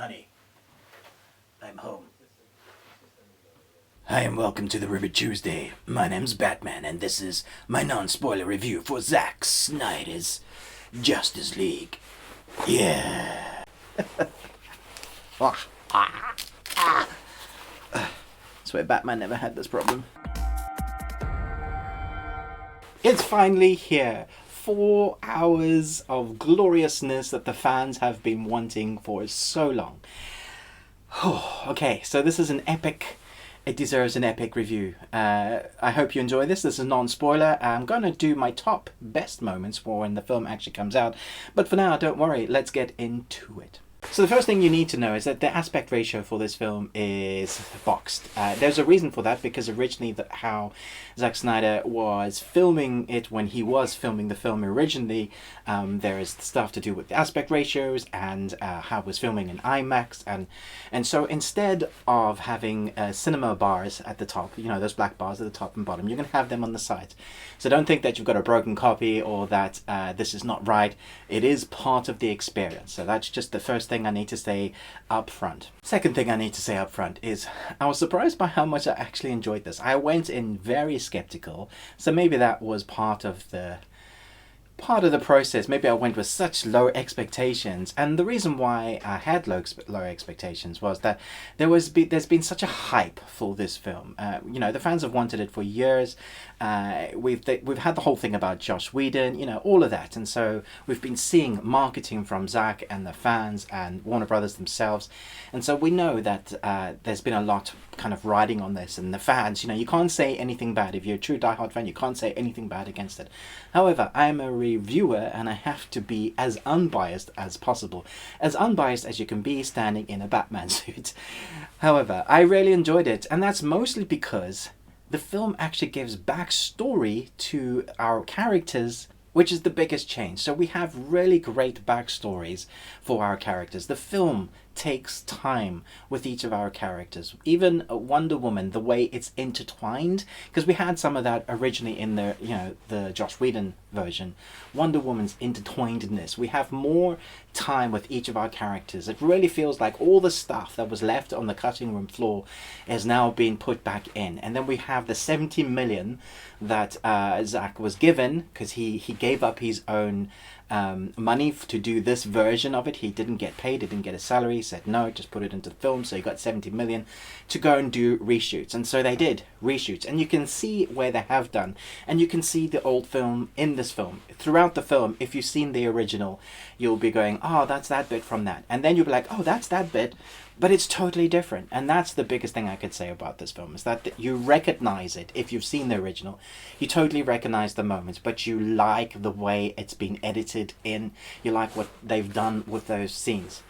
Honey, I'm home. Hi and welcome to the River Tuesday. My name's Batman and this is my non-spoiler review for Zack Snyder's Justice League. Yeah. Swear Batman never had this problem. It's finally here. 4 hours of gloriousness that the fans have been wanting for so long. Okay, so this is an epic. It deserves an epic review. I hope you enjoy this. This is non-spoiler. I'm going to do my top best moments for when the film actually comes out. But for now, don't worry. Let's get into it. So the first thing you need to know is that the aspect ratio for this film is boxed. There's a reason for that, because originally how Zack Snyder was filming it when he was filming the film originally, there is stuff to do with the aspect ratios and how it was filming in IMAX. And so instead of having cinema bars at the top, you know, those black bars at the top and bottom, you're going to have them on the sides. So don't think that you've got a broken copy or that this is not right. It is part of the experience. So that's just the first thing I need to say up front. Second thing I need to say up front is I was surprised by how much I actually enjoyed this. I went in very skeptical, so maybe that was part of the process. Maybe I went with such low expectations, and the reason why I had low expectations was that there's been such a hype for this film. You know, the fans have wanted it for years. We've had the whole thing about Joss Whedon, you know, all of that, and so we've been seeing marketing from Zack and the fans and Warner Brothers themselves, and so we know that there's been a lot kind of riding on this, and the fans, you know, you can't say anything bad. If you're a true diehard fan, you can't say anything bad against it. However, I'm a reviewer and I have to be as unbiased as possible, as unbiased as you can be standing in a Batman suit. However, I really enjoyed it, and that's mostly because the film actually gives backstory to our characters, which is the biggest change. So we have really great backstories for our characters. The film takes time with each of our characters. Even Wonder Woman, the way it's intertwined, because we had some of that originally in the, you know, the Joss Whedon version. Wonder Woman's intertwinedness. We have more time with each of our characters. It really feels like all the stuff that was left on the cutting room floor is now being put back in. And then we have the 70 million that Zack was given, because he gave up his own money to do this version of it. He didn't get paid, he didn't get a salary. He said no, just put it into the film, so he got 70 million to go and do reshoots, and so they did reshoots, and you can see where they have done, and you can see the old film in this film. Throughout the film, if you've seen the original, you'll be going, oh, that's that bit from that, and then you'll be like, oh, that's that bit, but it's totally different. And that's the biggest thing I could say about this film, is that you recognize it. If you've seen the original, you totally recognize the moments, but you like the way it's been edited in. You like what they've done with those scenes.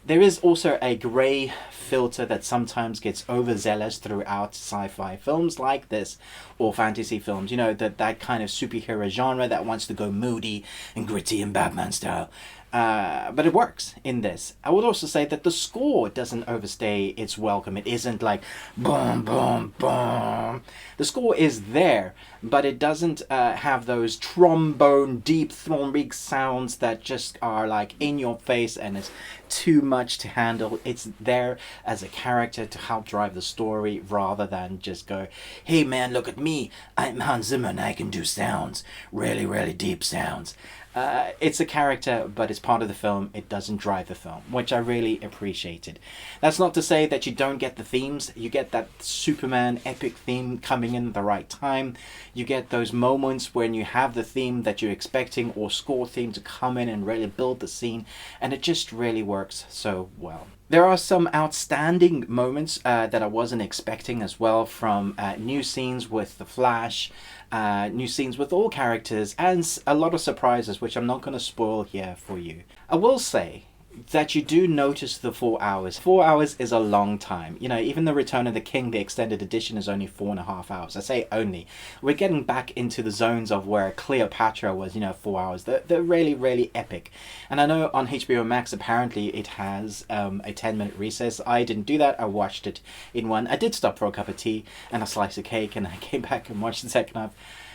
There is also a grey filter that sometimes gets overzealous throughout sci-fi films like this, or fantasy films, you know, that kind of superhero genre that wants to go moody and gritty and Batman style. But it works in this. I would also say that the score doesn't overstay its welcome. It isn't like boom, boom, boom. The score is there, but it doesn't have those trombone, deep, thrombig sounds that just are like in your face and is too much to handle. It's there as a character to help drive the story, rather than just go, hey man, look at me, I'm Hans Zimmer and I can do sounds, really, really deep sounds. It's a character, but it's part of the film. It doesn't drive the film, which I really appreciated. That's not to say that you don't get the themes. You get that Superman epic theme coming in at the right time. You get those moments when you have the theme that you're expecting, or score theme, to come in and really build the scene, and it just really works so well. There are some outstanding moments that I wasn't expecting as well, from new scenes with The Flash, new scenes with all characters, and a lot of surprises, which I'm not going to spoil here for you. I will say that you do notice the 4 hours. 4 hours is a long time. You know, even the Return of the King, the extended edition, is only 4.5 hours. I say only. We're getting back into the zones of where Cleopatra was, you know, 4 hours. They're really, really epic. And I know on HBO Max, apparently it has a 10-minute recess. I didn't do that. I watched it in one. I did stop for a cup of tea and a slice of cake, and I came back and watched the second half.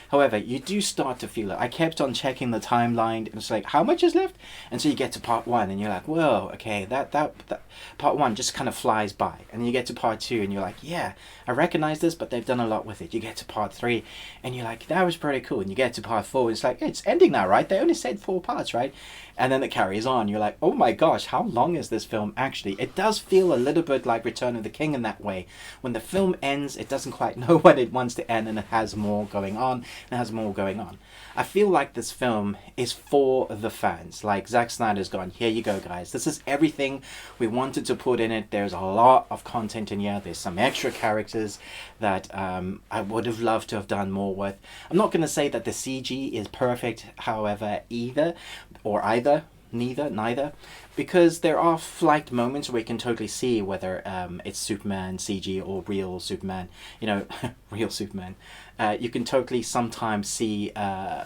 However, you do start to feel it. I kept on checking the timeline, and it's like, how much is left? And so you get to part 1, and you're like, whoa, okay, that part 1 just kind of flies by. And you get to part 2, and you're like, yeah, I recognize this, but they've done a lot with it. You get to part 3, and you're like, that was pretty cool. And you get to part 4, it's like, it's ending now, right? They only said 4 parts, right? And then it carries on. You're like, oh my gosh, how long is this film actually? It does feel a little bit like Return of the King in that way. When the film ends, it doesn't quite know when it wants to end, and it has more going on, and it has more going on. I feel like this film is for the fans. Like, Zack Snyder's gone, here you go, guys. This is everything we wanted to put in it. There's a lot of content in here. There's some extra characters that I would have loved to have done more with. I'm not going to say that the CG is perfect, however, neither, because there are flight moments where you can totally see whether it's Superman CG or real Superman, real Superman. You can totally sometimes see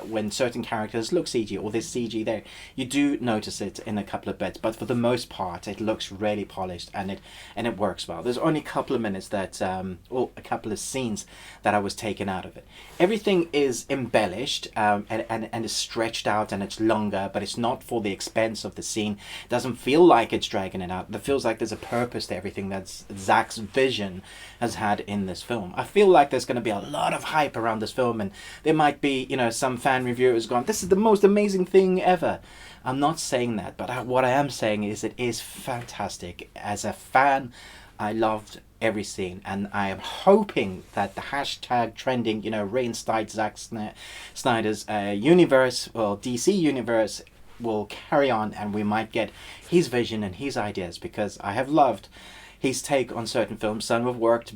when certain characters look CG or there's CG there. You do notice it in a couple of bits, but for the most part it looks really polished, and it works well. There's only a couple of minutes that a couple of scenes that I was taken out of it. Everything is embellished and is stretched out, and it's longer, but it's not for the expense of the scene. It doesn't feel like it's dragging it out. It feels like there's a purpose to everything that Zack's vision has had in this film. I feel like there's going to be a lot of hype around this film, and there might be some fan reviewers going, this is the most amazing thing ever. I'm not saying that, but what I am saying is it is fantastic. As a fan, I loved every scene, and I am hoping that the hashtag trending reinstate Zack Snyder's universe, well, DC universe, will carry on, and we might get his vision and his ideas, because I have loved his take on certain films. Some have worked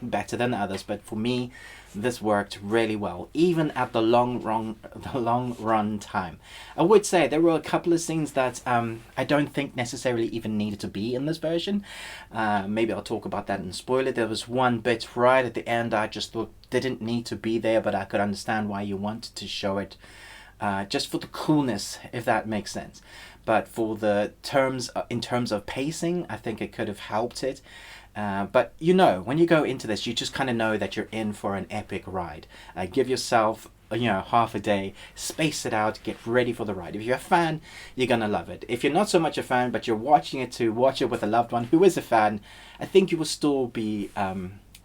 better than others, but for me this worked really well, even at the long run time. I would say there were a couple of scenes that I don't think necessarily even needed to be in this version. Maybe I'll talk about that and spoil it. There was one bit right at the end I just thought didn't need to be there, but I could understand why you wanted to show it, just for the coolness, if that makes sense. But for the in terms of pacing, I think it could have helped it. But when you go into this, you just kind of know that you're in for an epic ride. Give yourself half a day, space it out, get ready for the ride. If you're a fan, you're gonna love it. If you're not so much a fan, but you're watching it to watch it with a loved one who is a fan, I think you will still be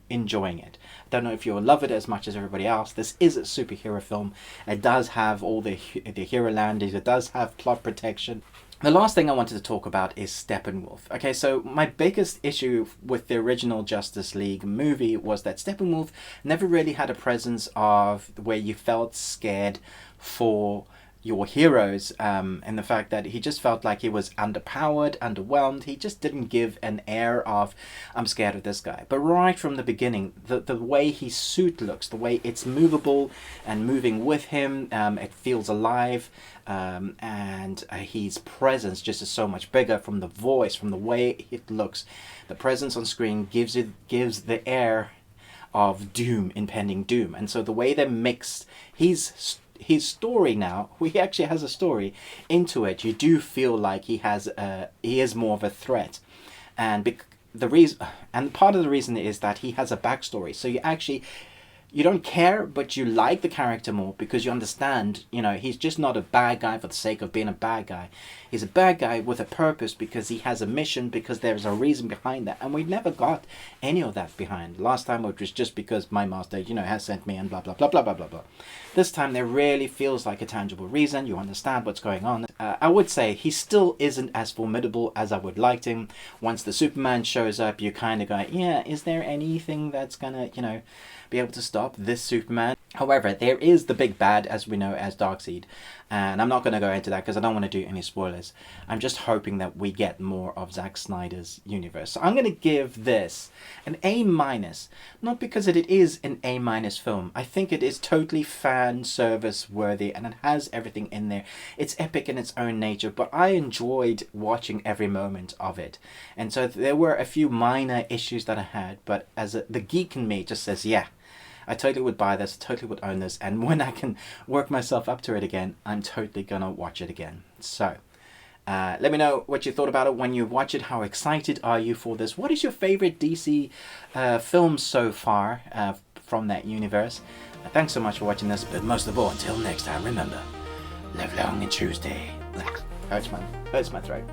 enjoying it. I don't know if you'll love it as much as everybody else. This is a superhero film. It does have all the hero landings. It does have plot protection. The last thing I wanted to talk about is Steppenwolf. Okay, so my biggest issue with the original Justice League movie was that Steppenwolf never really had a presence of where you felt scared for your heroes, and the fact that he just felt like he was underpowered, underwhelmed. He just didn't give an air of, I'm scared of this guy. But right from the beginning, the way his suit looks, the way it's movable and moving with him, it feels alive, and his presence just is so much bigger, from the voice, from the way it looks. The presence on screen gives the air of doom, impending doom. And so the way they're mixed, his story now, he actually has a story into it. You do feel like he is more of a threat, and part of the reason is that he has a backstory. So you don't care, but you like the character more because you understand, he's just not a bad guy for the sake of being a bad guy. He's a bad guy with a purpose because he has a mission, because there's a reason behind that. And we never got any of that behind. Last time it was just because my master, has sent me and blah, blah, blah, blah, blah, blah, blah. This time there really feels like a tangible reason. You understand what's going on. I would say he still isn't as formidable as I would like him. Once the Superman shows up, you kind of go, yeah, is there anything that's gonna, be able to stop this Superman? However, there is the big bad, as we know, as Darkseid, and I'm not going to go into that because I don't want to do any spoilers. I'm just hoping that we get more of Zack Snyder's universe. So I'm going to give this an A-, not because it is an A- film. I think it is totally fan service worthy, and it has everything in there. It's epic in its own nature, but I enjoyed watching every moment of it. And so there were a few minor issues that I had, but the geek in me just says, yeah, I totally would buy this, totally would own this, and when I can work myself up to it again, I'm totally gonna watch it again. So, let me know what you thought about it when you watch it. How excited are you for this? What is your favorite DC film so far? from that universe. Thanks so much for watching this, but most of all, until next time, remember, live long and Tuesday. Hurts my throat.